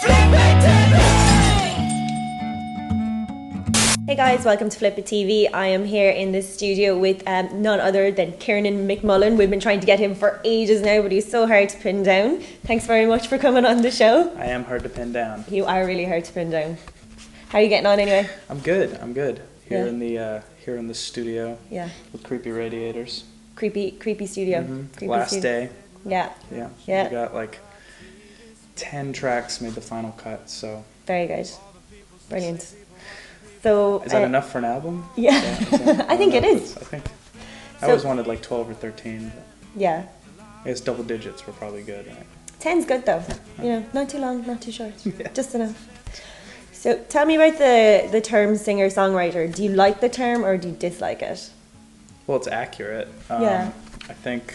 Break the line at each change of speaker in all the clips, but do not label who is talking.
Hey guys, welcome to Flip It TV. I am here in the studio with none other than Kiernan McMullan. We've been trying to get him for ages now, but he's so hard to pin down. Thanks very much for coming on the show.
I am hard to pin down.
You are really hard to pin down. How are you getting on anyway?
I'm good. Here in the studio.
Yeah.
With creepy radiators.
Creepy studio. Creepy
Last
studio.
day.
Yeah.
Yeah. We got like 10 tracks made the final cut, so.
Very good. Brilliant. So
is that enough for an album?
Yeah, I think it is.
I always wanted like 12 or 13. But
yeah.
I guess double digits were probably good, right?
10's good though. You know, not too long, not too short. Yeah. Just enough. So tell me about the term singer-songwriter. Do you like the term or do you dislike it?
Well, it's accurate.
Yeah.
I think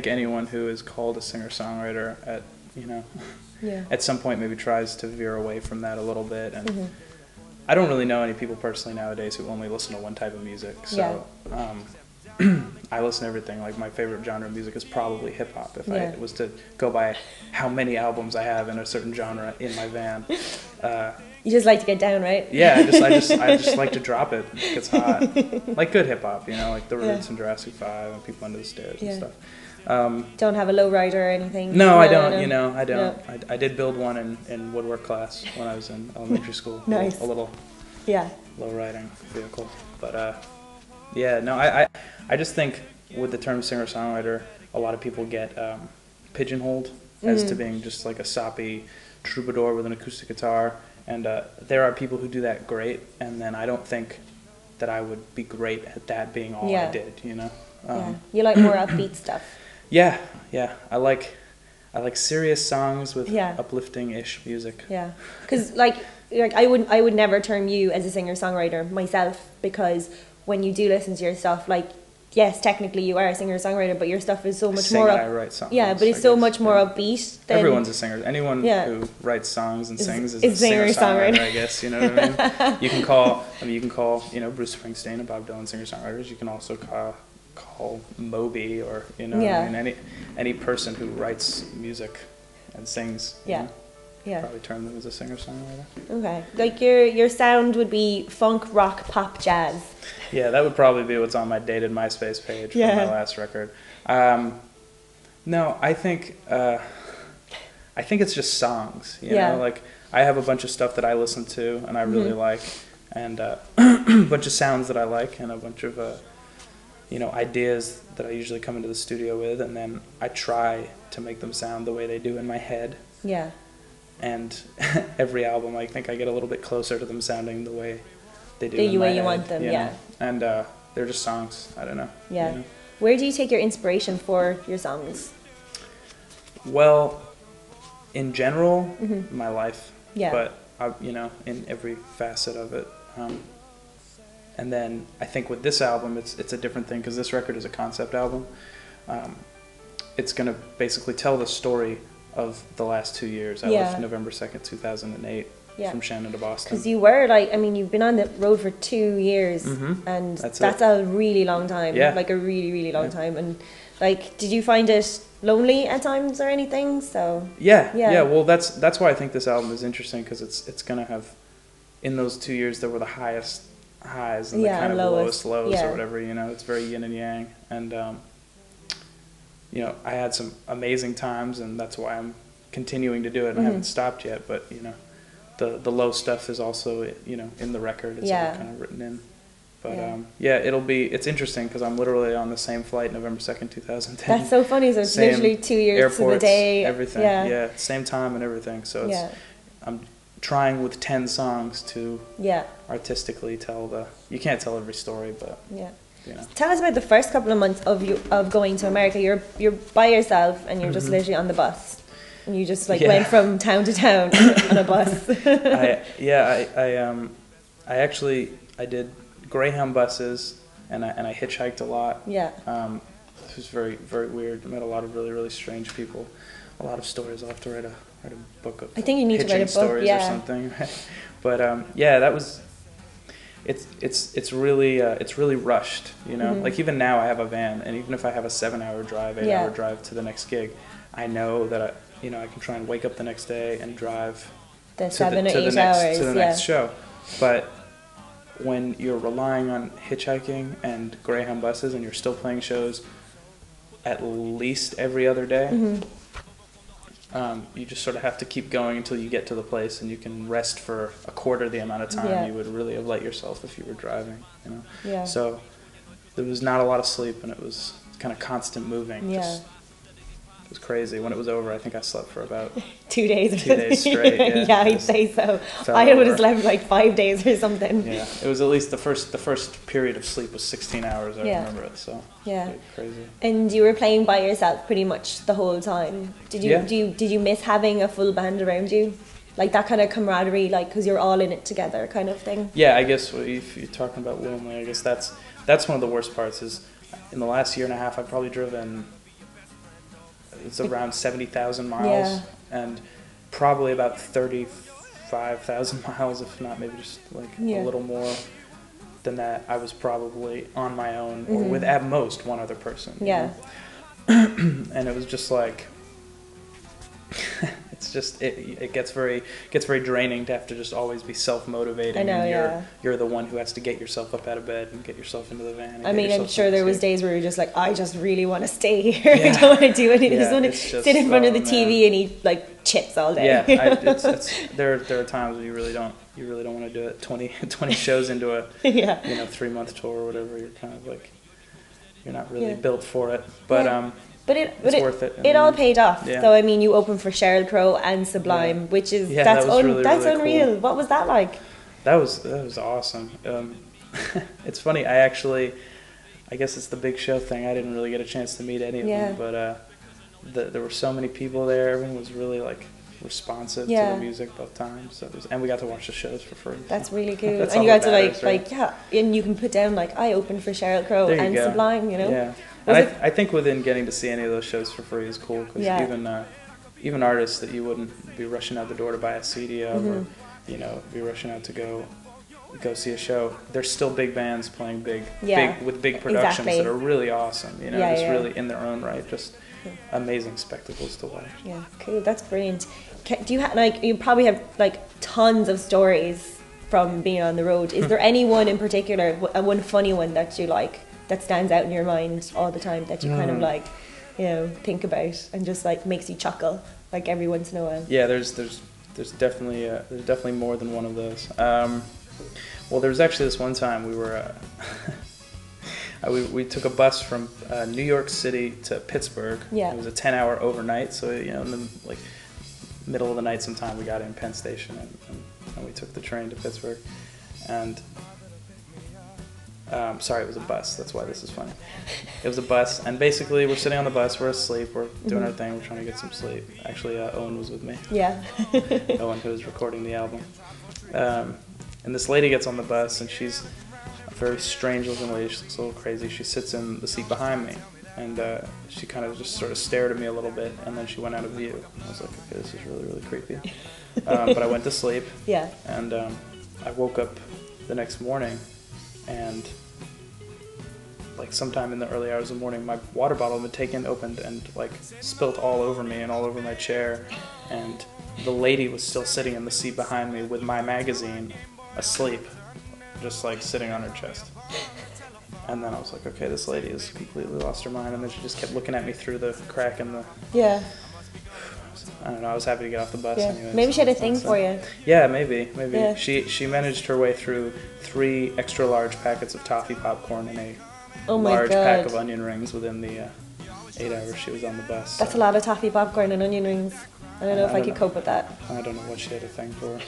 anyone who is called a singer-songwriter at some point maybe tries to veer away from that a little bit. And I don't really know any people personally nowadays who only listen to one type of music. So I listen to everything. Like my favorite genre of music is probably hip hop. If I was to go by how many albums I have in a certain genre in my van.
You just like to get down, right?
Yeah, I just like to drop it. It gets hot. Like good hip hop, like The Roots and Jurassic 5 and People Under the Stairs and stuff.
Don't have a lowrider or anything?
No, I don't. I don't. No. I did build one in woodwork class when I was in elementary school.
Nice.
A little low-riding vehicle. But I just think with the term singer-songwriter, a lot of people get pigeonholed as to being just like a soppy troubadour with an acoustic guitar. And there are people who do that great, and then I don't think that I would be great at that being all I did,
You like more upbeat stuff.
Yeah. I like serious songs with uplifting-ish music.
Yeah, because like I would never term you as a singer-songwriter myself, because when you do listen to your stuff, like yes, technically you are a singer-songwriter, but your stuff is so much more.
I write songs.
Yeah, but it's so much more upbeat. Than
everyone's a singer. Anyone who writes songs and sings is a singer-songwriter. I guess you know what I mean. You can call Bruce Springsteen and Bob Dylan singer-songwriters. You can also call Moby or any person who writes music and sings. Probably term them as a singer-songwriter. Okay,
like your sound would be funk, rock, pop, jazz.
Yeah, that would probably be what's on my dated MySpace page for my last record. No, I think it's just songs. You know, like I have a bunch of stuff that I listen to and I really like, and a bunch of sounds that I like, and a bunch of ideas that I usually come into the studio with, and then I try to make them sound the way they do in my head. Yeah. And every album, I think I get a little bit closer to them sounding the way they do in my head. You want them, know? And they're just songs. I don't know. Yeah.
Where do you take your inspiration for your songs?
Well, in general, my life. Yeah. But in every facet of it. And then I think with this album, it's a different thing because this record is a concept album. It's going to basically tell the story of the last 2 years. I left November 2nd, 2008 from Shannon to Boston.
Because you were you've been on the road for 2 years, and that's a really long time. Yeah. Like a really, really long time. And did you find it lonely at times or anything? So
yeah. Well, that's why I think this album is interesting, because it's gonna have, in those 2 years there were the highest highs and the kind of lowest lows or whatever. It's very yin and yang, and I had some amazing times, and that's why I'm continuing to do it. And I haven't stopped yet, but the low stuff is also in the record. It's all kind of written in. But it's interesting because I'm literally on the same flight November 2nd, 2010.
That's so funny. So it's literally 2 years to the day.
Everything. Yeah, same time and everything. So I'm trying with 10 songs to artistically tell you can't tell every story, but
Tell us about the first couple of months of going to America. You're by yourself and you're just literally on the bus, and you just went from town to town on a bus.
I did Greyhound buses, and I hitchhiked a lot. Yeah. It was very, very weird. I met a lot of really, really strange people. A lot of stories. I'll have to write a book of.
I think you need to write a book.
Stories or something. But that was. It's really rushed. Like even now I have a van, and even if I have a 7-hour drive, 8-hour drive to the next gig, I know that I can try and wake up the next day and drive
the 7 or 8 hours
to the next show. But when you're relying on hitchhiking and Greyhound buses and you're still playing shows at least every other day, you just sort of have to keep going until you get to the place and you can rest for a quarter the amount of time you would really have let yourself if you were driving,
Yeah.
So there was not a lot of sleep, and it was kind of constant moving.
Yeah.
It was crazy. When it was over, I think I slept for about
2 days.
2 days straight. Yeah,
I'd say so. I would have slept like 5 days or something.
Yeah, it was at least the first period of sleep was 16 hours. I remember it. So
yeah,
crazy.
And you were playing by yourself pretty much the whole time. Did you miss having a full band around you, like that kind of camaraderie, like because you're all in it together, kind of thing?
Yeah, I guess if you're talking about lonely, I guess that's one of the worst parts. Is in the last year and a half, I've probably driven. It's around 70,000 miles, and probably about 35,000 miles, if not maybe just like a little more than that. I was probably on my own, or with at most one other person.
Yeah.
And it was just like, it's just it gets very draining to have to just always be self-motivating.
I know,
and you're the one who has to get yourself up out of bed and get yourself into the van.
I mean, I'm sure there was days where you're just like, I just really want to stay here. I don't want to do anything. I just want to sit in front of the TV and eat like chips all day.
Yeah, there are times when you really don't want to do it. 20 shows into a 3-month tour or whatever. You're kind of like, you're not really built for it, but it's worth it.
It all paid off.
Yeah.
So I mean, you opened for Sheryl Crow and Sublime, which is that's unreal. Cool. What was that like?
That was awesome. It's funny. I guess it's the big show thing. I didn't really get a chance to meet any of them, but there were so many people there. Everyone was really like responsive to the music both times. So and we got to watch the shows for free.
That's really cool. And you got to and you can put down like, I opened for Sheryl Crow and Sublime.
Yeah. And I think within getting to see any of those shows for free is cool, because even artists that you wouldn't be rushing out the door to buy a CD of, or be rushing out to go see a show, there's still big bands playing big with big productions that are really awesome. Really in their own right, just amazing spectacles to watch.
Yeah, cool. That's brilliant. Do you you probably have like tons of stories from being on the road. Is there any one in particular, one funny one that you like, that stands out in your mind all the time, that you kind of like, think about and just like makes you chuckle like every once in a while?
Yeah, there's definitely more than one of those. Well, there was actually this one time we were we took a bus from New York City to Pittsburgh. Yeah. It was a 10-hour overnight, so in the like middle of the night sometime we got in Penn Station and we took the train to Pittsburgh. And sorry, it was a bus. That's why this is funny. It was a bus, and basically we're sitting on the bus, we're asleep, we're doing our thing, we're trying to get some sleep. Actually, Owen was with me. Yeah. Owen, who was recording the album. And this lady gets on the bus, and she's a very strange looking lady. She looks a little crazy. She sits in the seat behind me, and she kind of just sort of stared at me a little bit, and then she went out of view. I was like, okay, this is really, really creepy. But I went to sleep. Yeah. And I woke up the next morning, and like sometime in the early hours of the morning, my water bottle had been opened and like spilt all over me and all over my chair, and the lady was still sitting in the seat behind me with my magazine, asleep, just like sitting on her chest. And then I was like, okay, this lady has completely lost her mind. And then she just kept looking at me through the crack in the... Yeah. I don't know, I was happy to get off the bus anyway.
Maybe she had a thing for you.
Yeah, maybe. Yeah. She managed her way through 3 extra large packets of toffee popcorn and a large pack of onion rings within the 8 hours she was on the bus.
That's a lot of toffee popcorn and onion rings. I don't know if I could cope with that.
I don't know what she had a thing for.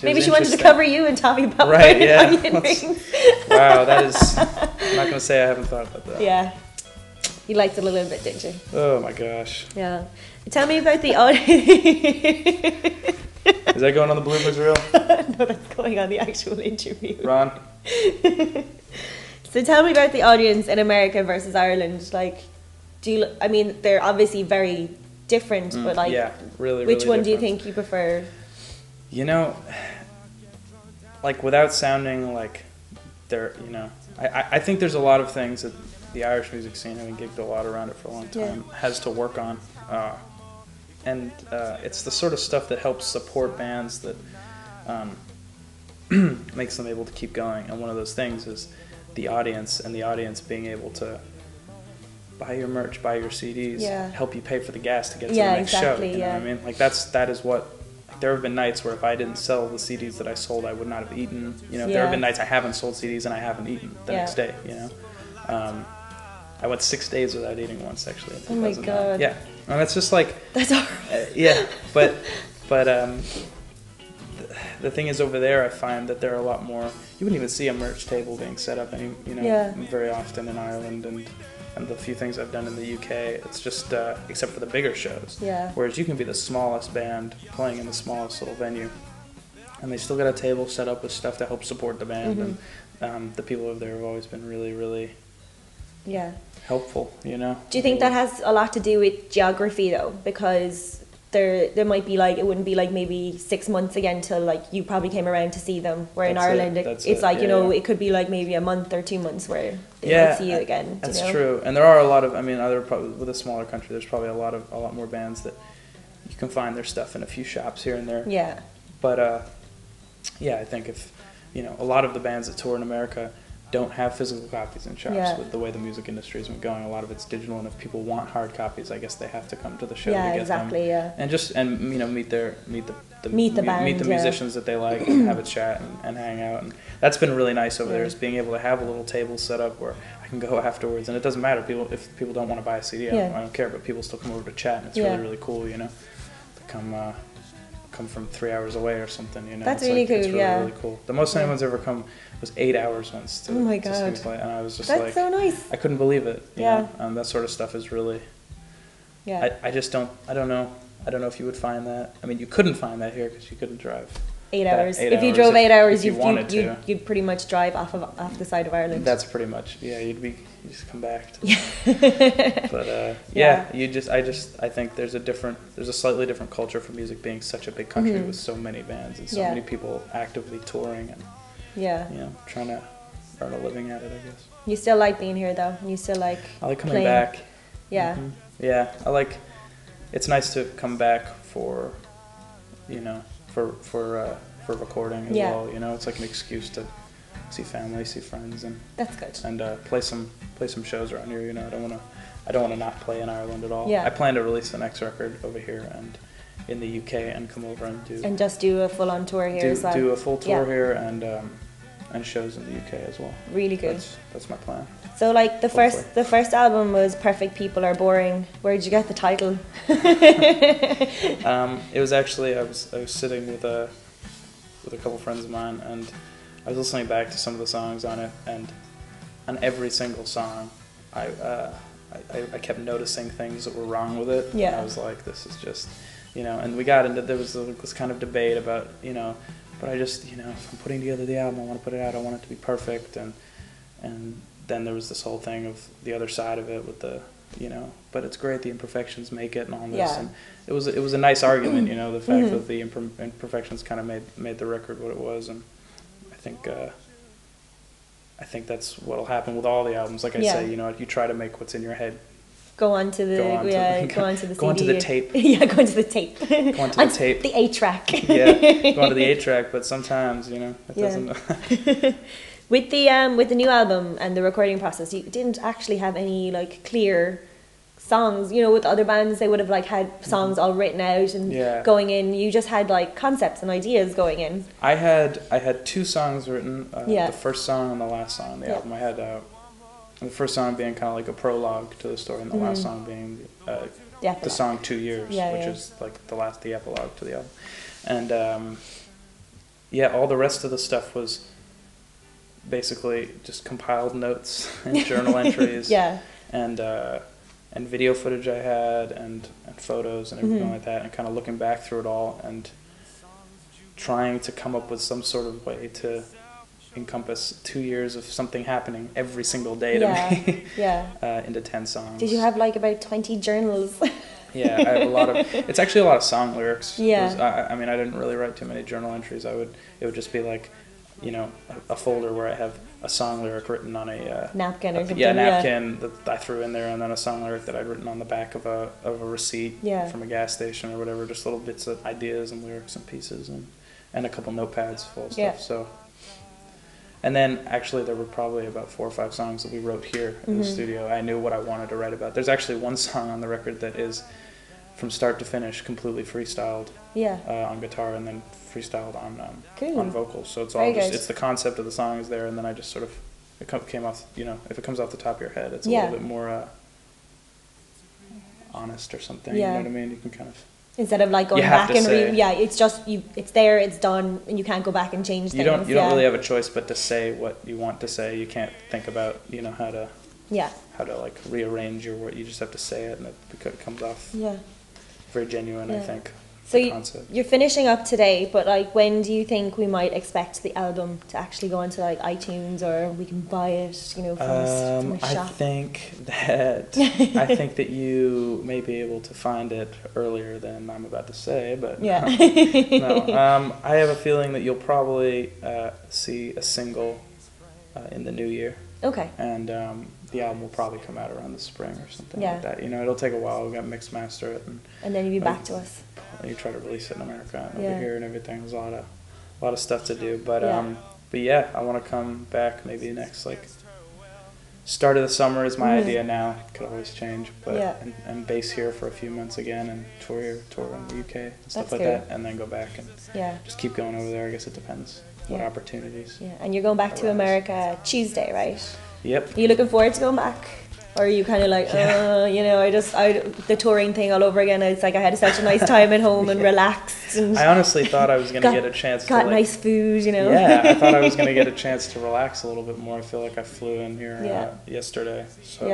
Maybe she wanted to cover you in toffee popcorn and onion rings.
Wow, that is... I'm not going to say I haven't thought about that.
Yeah. You liked it a little bit, didn't you?
Oh my gosh.
Yeah. Tell me about the audience.
Is that going on the bloopers reel?
No, that's going on the actual interview.
Ron?
So tell me about the audience in America versus Ireland. Like, I mean, they're obviously very different, but like,
really
which one
different.
do you think you prefer?
You know, like without sounding like they're, I think there's a lot of things that the Irish music scene, having gigged a lot around it for a long time, has to work on. And it's the sort of stuff that helps support bands, that makes them able to keep going. And one of those things is the audience, and the audience being able to buy your merch, buy your CDs, help you pay for the gas to get to the next show. You know what I mean? Like that is what. There have been nights where if I didn't sell the CDs that I sold, I would not have eaten. You know, there have been nights I haven't sold CDs and I haven't eaten the next day. You know, I went 6 days without eating once, actually.
Oh my God!
Yeah, and it's just like
that's horrible.
Yeah, but the thing is, over there, I find that there are a lot more. You wouldn't even see a merch table being set up very often in Ireland, and the few things I've done in the UK, it's just, except for the bigger shows.
Yeah.
Whereas you can be the smallest band playing in the smallest little venue, and they still got a table set up with stuff to help support the band, and the people over there have always been really, really helpful, you know?
Do you think that has a lot to do with geography, though? Because there might be like, it wouldn't be like maybe 6 months again till like you probably came around to see them, where in Ireland it's like, you know, it could be like maybe a month or 2 months where they might see you again.
That's true. And there are a lot of, I mean, with a smaller country, there's probably a lot more bands that you can find their stuff in a few shops here and there.
Yeah.
But I think if, you know, a lot of the bands that tour in America don't have physical copies in shops. With the way the music industry has been going, a lot of it's digital, and if people want hard copies, I guess they have to come to the show to get them. And you know, meet the musicians that they like, and have a chat and hang out, and that's been really nice over there, is being able to have a little table set up where I can go afterwards, and it doesn't matter if people don't want to buy a CD, I don't care, but people still come over to chat, and it's really, really cool, you know, to come from 3 hours away or something, you know.
That's really cool.
It's really cool. The most anyone's ever come was 8 hours once to,
oh my
to
God.
see me play, and I was just
that's so nice.
I couldn't believe it. You know? That sort of stuff is really. I just don't. I don't know if you would find that. I mean, you couldn't find that here because you couldn't drive.
8 hours. If you drove 8 hours, you'd pretty much drive off the side of Ireland.
That's pretty much. Yeah, you just come back. But I think there's a slightly different culture for music being such a big country with so many bands and so many people actively touring and you know, trying to earn a living at it, I guess.
You still like being here though? You still like
I like coming
playing?
back.
Yeah.
Yeah, it's nice to come back for, you know, for recording as well, you know. It's like an excuse to see family, see friends, and
that's good. And
play some shows around here, you know. I don't want to not play in Ireland at all.
Yeah.
I plan to release the next record over here and in the UK and come over and
just do a full on tour here as well.
Do a full tour here and shows in the UK as well.
Really good.
That's my plan.
So like the first album was Perfect People Are Boring. Where did you get the title?
It was actually I was sitting with a couple friends of mine, and I was listening back to some of the songs on it, and on every single song I kept noticing things that were wrong with it.
Yeah.
And I was like, this is just, you know, and we got into, there was this kind of debate about, you know, but I just, you know, if I'm putting together the album, I want to put it out, I want it to be perfect, and then there was this whole thing of the other side of it with the, you know, but it's great, the imperfections make it and all this, and it was a nice argument, you know, the fact that the imperfections kind of made the record what it was, and I think that's what'll happen with all the albums. Like I say, you know, if you try to make what's in your head
go onto the CD.
Go onto the tape.
Go onto the tape.
Go onto the tape.
The 8-track.
Go onto the 8-track, but sometimes, you know, it doesn't.
With the new album and the recording process, you didn't actually have any like clear songs. You know, with other bands, they would have like had songs all written out and going in. You just had like concepts and ideas going in. I
had 2 songs written. The first song and the last song on the album. I had the first song being kind of like a prologue to the story, and the last song being the song 2 Years, which is like the epilogue to the album. And all the rest of the stuff was basically just compiled notes and journal entries, and video footage I had, and photos and everything like that, and kind of looking back through it all and trying to come up with some sort of way to encompass 2 years of something happening every single day to me into 10 songs.
Did you have like about 20 journals?
Yeah, I have it's actually a lot of song lyrics. I mean, I didn't really write too many journal entries. It would just be like, you know, a folder where I have a song lyric written on a
napkin or something.
Yeah, a napkin that I threw in there, and then a song lyric that I'd written on the back of a receipt from a gas station or whatever. Just little bits of ideas and lyrics and pieces, and a couple notepads full of stuff. So, and then actually there were probably about 4 or 5 songs that we wrote here in the studio. I knew what I wanted to write about. There's actually one song on the record that is from start to finish completely freestyled on guitar, and then freestyled on vocals. So it's all it's the concept of the song is there, and then I just sort of it came off. You know, if it comes off the top of your head, it's a little bit more honest or something. You know what I mean? You can kind of
instead of like going back and it's just it's there, it's done, and you can't go back and change things.
You don't really have a choice but to say what you want to say. You can't think about how to like rearrange your word. You just have to say it, and it comes off very genuine. I think.
So you're finishing up today, but like when do you think we might expect the album to actually go onto like iTunes, or we can buy it, from a shop?
I think that you may be able to find it earlier than I'm about to say, but no. I have a feeling that you'll probably see a single in the new year.
Okay.
And the album will probably come out around the spring or something like that. It'll take a while. We've got to mix master it, and
then you'll be back to us.
You try to release it in America and over here and everything. There's a lot of stuff to do, but yeah, I want to come back maybe next start of the summer is my idea now. Could always change, but and base here for a few months again and tour in the UK and stuff like that, and then go back and just keep going over there. I guess it depends what opportunities.
Yeah, and you're going back to America Tuesday, right?
Yep.
Are you looking forward to going back? Or are you kind of like, the touring thing all over again? It's like I had such a nice time at home and relaxed. And
I honestly thought I was going to get a chance to
got nice food,
Yeah, I thought I was going to get a chance to relax a little bit more. I feel like I flew in here yesterday. So,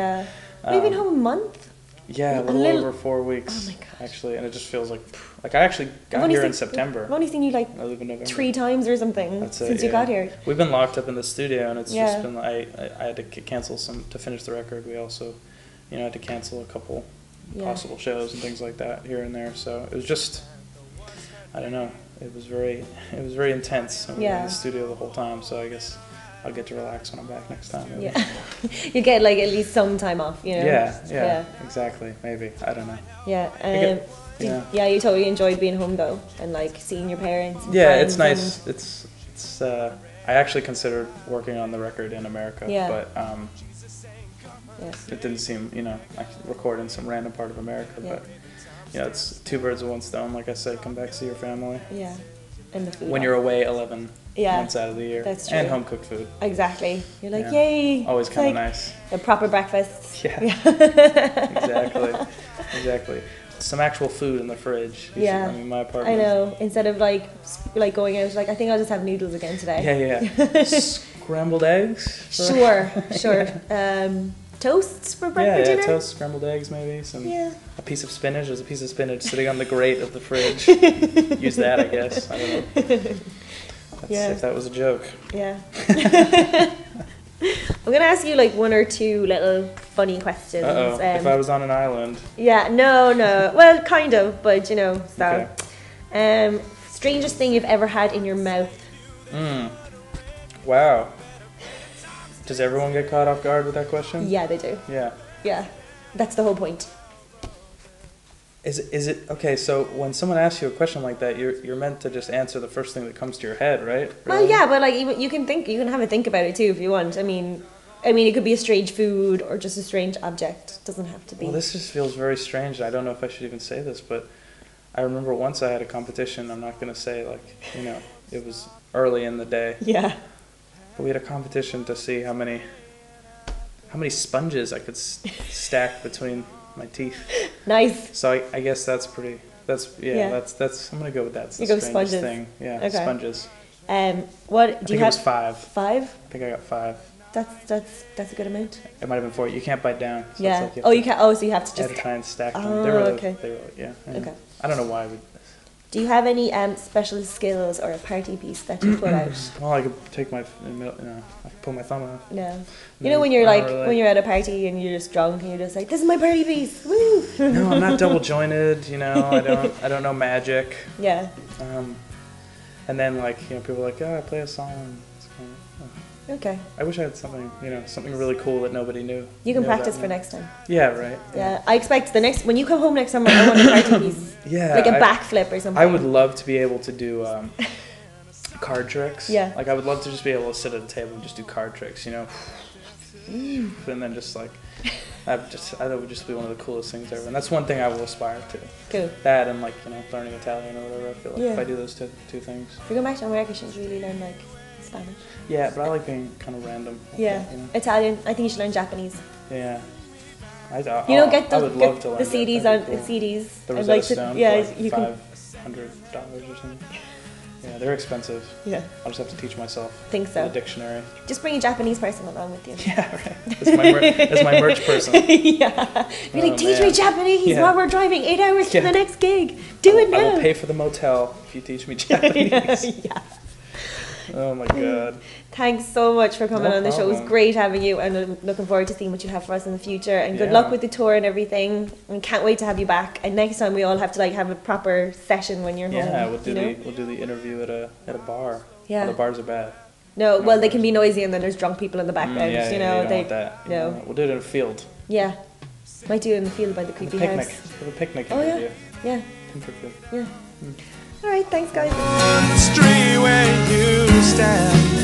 we've been home a month.
Yeah, a little over 4 weeks. Oh my gosh. Actually, and it just feels like I actually got here in September.
I've only seen you
I live in November.
3 times or something since you got here.
We've been locked up in the studio, and it's just been I had to cancel some to finish the record. We also had to cancel a couple possible shows and things like that here and there. So it was just I don't know. It was very intense. We were in the studio the whole time. So I guess I'll get to relax when I'm back next time. Maybe.
Yeah, you get like at least some time off,
Yeah, exactly. Maybe I don't know.
Yeah, you totally enjoyed being home though, and like seeing your parents. And
it's nice. It's I actually considered working on the record in America, but it didn't seem I could record in some random part of America, but it's 2 birds with 1 stone. Like I said, come back, see your family.
Yeah, and the food.
When you're away 11 months out of the year.
That's true.
And home cooked food.
Exactly. You're like, yay.
Always kind of nice.
A proper breakfast.
Yeah. Exactly. Some actual food in the fridge. My apartment.
I know. Instead of like going out, I think I'll just have noodles again today.
Yeah. Scrambled eggs.
Sure. Toasts for breakfast dinner?
Yeah, toast, scrambled eggs maybe, a piece of spinach. There's a piece of spinach sitting on the grate of the fridge. Use that, I guess. I don't know. If that was a joke.
Yeah. I'm going to ask you 1 or 2 little funny questions.
If I was on an island.
Yeah, no. Well, kind of, but so.
Okay.
Strangest thing you've ever had in your mouth?
Wow. Does everyone get caught off guard with that question?
Yeah, they do. Yeah. That's the whole point.
Is it okay? So when someone asks you a question like that, you're meant to just answer the first thing that comes to your head, right? Really?
Well, yeah, but you can have a think about it too if you want. I mean, it could be a strange food or just a strange object. It doesn't have to be.
Well, this just feels very strange. I don't know if I should even say this, but I remember once I had a competition. I'm not going to say it was early in the day.
Yeah.
But we had a competition to see how many sponges I could stack between my teeth.
Nice.
So I guess that's pretty. That's I'm gonna go with that. It's the strangest thing. Yeah, okay. Sponges.
What do you have?
It was 5.
5?
I think I got 5.
That's a good amount.
It might have been 4. You can't bite down. So
yeah.
It's like
you can't. Oh, so you have to just.
I had to try and stack them.
Oh,
they were
okay.
Okay. I don't know why.
Do you have any special skills or a party piece that you pull out?
Well, I could take I could pull my thumb off.
No. When you're when you're at a party and you're just drunk and you're just like, this is my party piece. Woo!
No, I'm not double jointed. I don't know magic.
Yeah.
And then people are like, I play a song. It's kind of,
Okay.
I wish I had something, something really cool that nobody knew.
You can practice for next time.
Yeah, right.
Yeah, I expect when you come home next summer, I want a karate piece.
Yeah.
Like a backflip or something.
I would love to be able to do card tricks.
Yeah.
Like I would love to just be able to sit at a table and just do card tricks, and then just like, I thought it would just be one of the coolest things ever. And that's one thing I will aspire to.
Cool.
That and like, learning Italian or whatever. I feel like if I do those two things.
If you go back to America, you should really learn like Spanish.
Yeah, but I like being kind of random.
Yeah. Italian. I think you should learn Japanese.
Yeah.
I would love to learn the CDs on
cool.
CDs.
The Rosetta Stone
yeah,
for like $500 or something. Yeah, they're expensive.
Yeah.
I'll just have to teach myself.
Think so.
The dictionary.
Just bring a Japanese person along with you.
Yeah, right. That's my merch person.
Yeah. Be like, teach me Japanese while we're driving 8 hours to the next gig. Do it now.
I will pay for the motel if you teach me Japanese.
Yeah.
Oh my God.
Thanks so much for coming on the show. It was great having you, and I'm looking forward to seeing what you have for us in the future. And good luck with the tour and everything. And can't wait to have you back. And next time we all have to like have a proper session when you're home.
Yeah, we'll do the interview at a bar.
Yeah.
The bars are bad.
No, well they can be noisy and then there's drunk people in the background.
You don't want that.
No.
We'll do it in a field.
Yeah. Might do it in the field by the creepy house.
Have a picnic
interview. Yeah.
Comfort food.
Yeah. All right, thanks guys.
On the street where you stand.